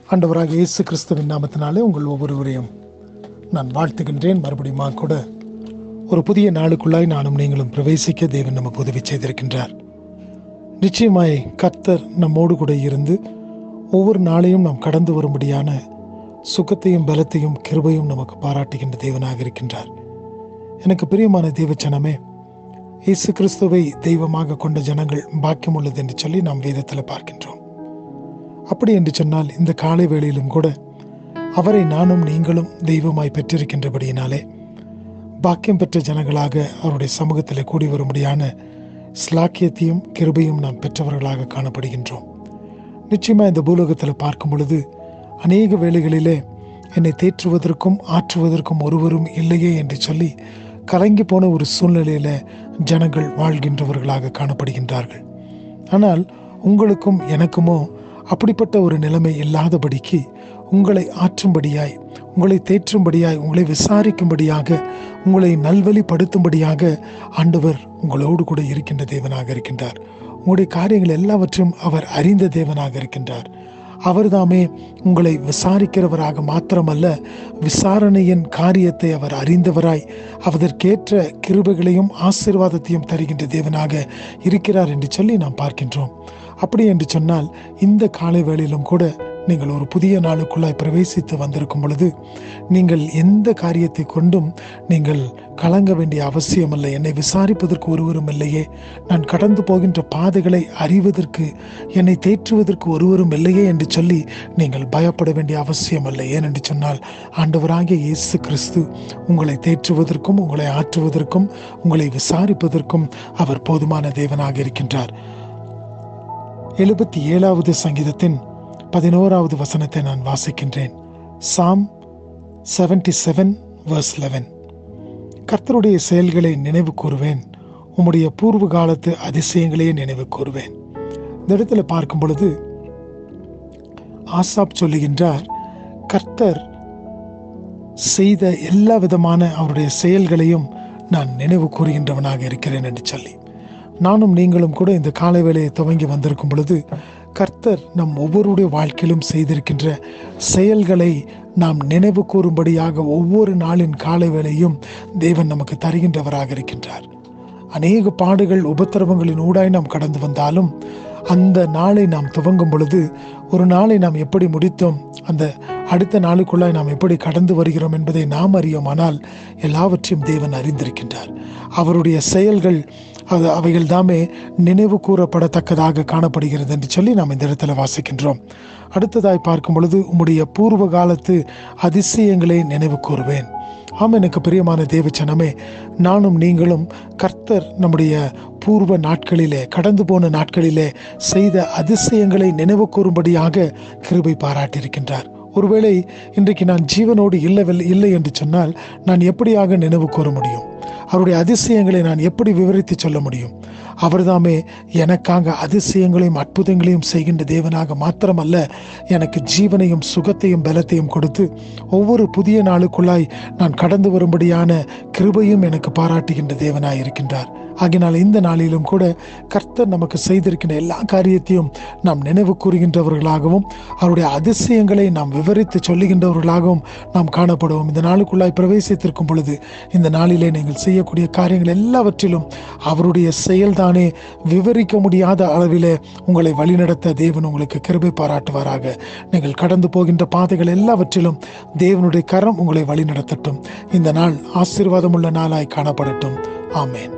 ஆண்டவராக இயேசு கிறிஸ்துவின் நாமத்தினாலே உங்கள் ஒவ்வொருவரையும் நான் வாழ்த்துகின்றேன். மறுபடியும் கூட ஒரு புதிய நாளுக்குள்ளாய் நானும் நீங்களும் பிரவேசிக்க தேவன் நமக்கு உதவி செய்திருக்கின்றார். நிச்சயமாய் கர்த்தர் நம்மோடு கூட இருந்து ஒவ்வொரு நாளையும் நாம் கடந்து வரும்படியான சுகத்தையும் பலத்தையும் கிருபையும் நமக்கு பாராட்டுகின்ற தேவனாக இருக்கின்றார். எனக்கு பிரியமான தேவச்சனமே, இயேசு கிறிஸ்துவை தெய்வமாக கொண்ட ஜனங்கள் பாக்கியம் உள்ளது என்று சொல்லி நாம் வேதத்தில் பார்க்கின்றோம். அப்படி என்று சொன்னால் இந்த காலை வேளையிலும் கூட அவரை நானும் நீங்களும் தெய்வமாய் பெற்றிருக்கின்றபடியினாலே பாக்கியம் பெற்ற ஜனங்களாக அவருடைய சமூகத்தில் கூடி வரும்படியான ஸ்லாக்கியத்தையும் கிருபையும் நாம் பெற்றவர்களாக காணப்படுகின்றோம். நிச்சயமாக இந்த பூலோகத்தில் பார்க்கும் பொழுது அநேக வேளைகளிலே என்னை தேற்றுவதற்கும் ஆற்றுவதற்கும் ஒருவரும் இல்லையே என்று சொல்லி கலங்கி போன ஒரு சூழ்நிலையில ஜனங்கள் வாழ்கின்றவர்களாக காணப்படுகின்றார்கள். ஆனால் உங்களுக்கும் எனக்குமோ அப்படிப்பட்ட ஒரு நிலைமை இல்லாதபடிக்கு உங்களை ஆற்றும்படியாய், உங்களை தேற்றும்படியாய், உங்களை விசாரிக்கும்படியாக, உங்களை நல்வழிப்படுத்தும்படியாக ஆண்டவர் உங்களோடு கூட இருக்கின்ற தேவனாக இருக்கின்றார். உங்களுடைய காரியங்கள் எல்லாவற்றையும் அவர் அறிந்த தேவனாக இருக்கின்றார். அவர்தாமே உங்களை விசாரிக்கிறவராக மாத்திரமல்ல, விசாரணையின் காரியத்தை அவர் அறிந்தவராய் அதற்கேற்ற கிருபைகளையும் ஆசீர்வாதத்தையும் தருகின்ற தேவனாக இருக்கிறார் என்று சொல்லி நாம் பார்க்கின்றோம். அப்படி என்று சொன்னால் இந்த காலை வேளையிலும் கூட நீங்கள் ஒரு புதிய நாளுக்குள்ளாய் பிரவேசித்து வந்திருக்கும் பொழுது நீங்கள் எந்த காரியத்தை கொண்டும் நீங்கள் கலங்க வேண்டிய அவசியம் இல்லை. என்னை விசாரிப்பதற்கு ஒருவரும் இல்லையே, நான் கடந்து போகின்ற பாதைகளை அறிவதற்கு, என்னை தேற்றுவதற்கு ஒருவரும் இல்லையே என்று சொல்லி நீங்கள் பயப்பட வேண்டிய அவசியம் இல்லை. ஏனென்று சொன்னால் ஆண்டவராகிய இயேசு கிறிஸ்து உங்களை தேற்றுவதற்கும், உங்களை ஆற்றுவதற்கும், உங்களை விசாரிப்பதற்கும் அவர் போதுமான தேவனாக இருக்கின்றார். 77வது சங்கீதத்தின் 11வது வசனத்தை நான் வாசிக்கின்றேன். Psalm 77 verse 11. கர்த்தருடைய செயல்களை நினைவு கூறுவேன், உம்முடைய பூர்வ காலத்து அதிசயங்களையே நினைவு கூறுவேன். இந்த இடத்துல பார்க்கும் பொழுது ஆசாப் சொல்லுகின்றார், கர்த்தர் செய்த எல்லா விதமான அவருடைய செயல்களையும் நான் நினைவு கூறுகின்றவனாக இருக்கிறேன் என்று சொல்லி. நானும் நீங்களும் கூட இந்த காலை வேளையை துவங்கி வந்திருக்கும் பொழுது கர்த்தர் நம் ஒவ்வொருடைய வாழ்க்கையிலும் செய்திருக்கின்ற செயல்களை நாம் நினைவு கூறும்படியாக ஒவ்வொரு நாளின் காலை வேளையும் தேவன் நமக்கு தருகின்றவராக இருக்கின்றார். அநேக பாடுகள் உபத்திரவங்களின் ஊடாய் நாம் கடந்து வந்தாலும் அந்த நாளை நாம் துவங்கும் பொழுது ஒரு நாளை நாம் எப்படி முடித்தோம், அந்த அடுத்த நாளுக்குள்ளாய் நாம் எப்படி கடந்து வருகிறோம் என்பதை நாம் அறியோம். ஆனால் எல்லாவற்றையும் தேவன் அறிந்திருக்கின்றார். அவருடைய செயல்கள் அவைகள் தாமே நினைவு கூறப்படத்தக்கதாக காணப்படுகிறது என்று சொல்லி நாம் இந்த இடத்துல வாசிக்கின்றோம். அடுத்ததாய் பார்க்கும் பொழுது உம்முடைய பூர்வ காலத்து அதிசயங்களை நினைவு கூறுவேன். ஆம், எனக்கு பிரியமான தேவச்சனமே, நானும் நீங்களும் கர்த்தர் நம்முடைய பூர்வ நாட்களிலே, கடந்து போன நாட்களிலே செய்த அதிசயங்களை நினைவு கூறும்படியாக கிருபை பாராட்டியிருக்கின்றார். ஒருவேளை இன்றைக்கு நான் ஜீவனோடு இல்லை என்று சொன்னால் நான் எப்படியாக நினைவு கூற முடியும்? அவருடைய அதிசயங்களை நான் எப்படி விவரித்து சொல்ல முடியும்? அவர்தாமே எனக்காக அதிசயங்களையும் அற்புதங்களையும் செய்கின்ற தேவனாக மாத்திரமல்ல, எனக்கு ஜீவனையும் சுகத்தையும் பலத்தையும் கொடுத்து ஒவ்வொரு புதிய நாளுக்குள்ளாய் நான் கடந்து வரும்படியான கிருபையும் எனக்கு பாராட்டுகின்ற தேவனாய் இருக்கின்றார். ஆகினால் இந்த நாளிலும் கூட கர்த்தர் நமக்கு செய்திருக்கின்ற எல்லா காரியத்தையும் நாம் நினைவு கூறுகின்றவர்களாகவும் அவருடைய அதிசயங்களை நாம் விவரித்து சொல்லுகின்றவர்களாகவும் நாம் காணப்படுவோம். இந்த நாளுக்குள்ளாய் பிரவேசித்திருக்கும் பொழுது இந்த நாளிலே நீங்கள் செய்யக்கூடிய காரியங்கள் எல்லாவற்றிலும் அவருடைய செயல்தானே விவரிக்க முடியாத அளவிலே உங்களை வழிநடத்த தேவன் உங்களுக்கு கிருபை பாராட்டுவாராக. நீங்கள் கடந்து போகின்ற பாதைகள் எல்லாவற்றிலும் தேவனுடைய கரம் உங்களை வழிநடத்தட்டும். இந்த நாள் ஆசீர்வாதமுள்ள நாளாய் காணப்படட்டும். ஆமேன்.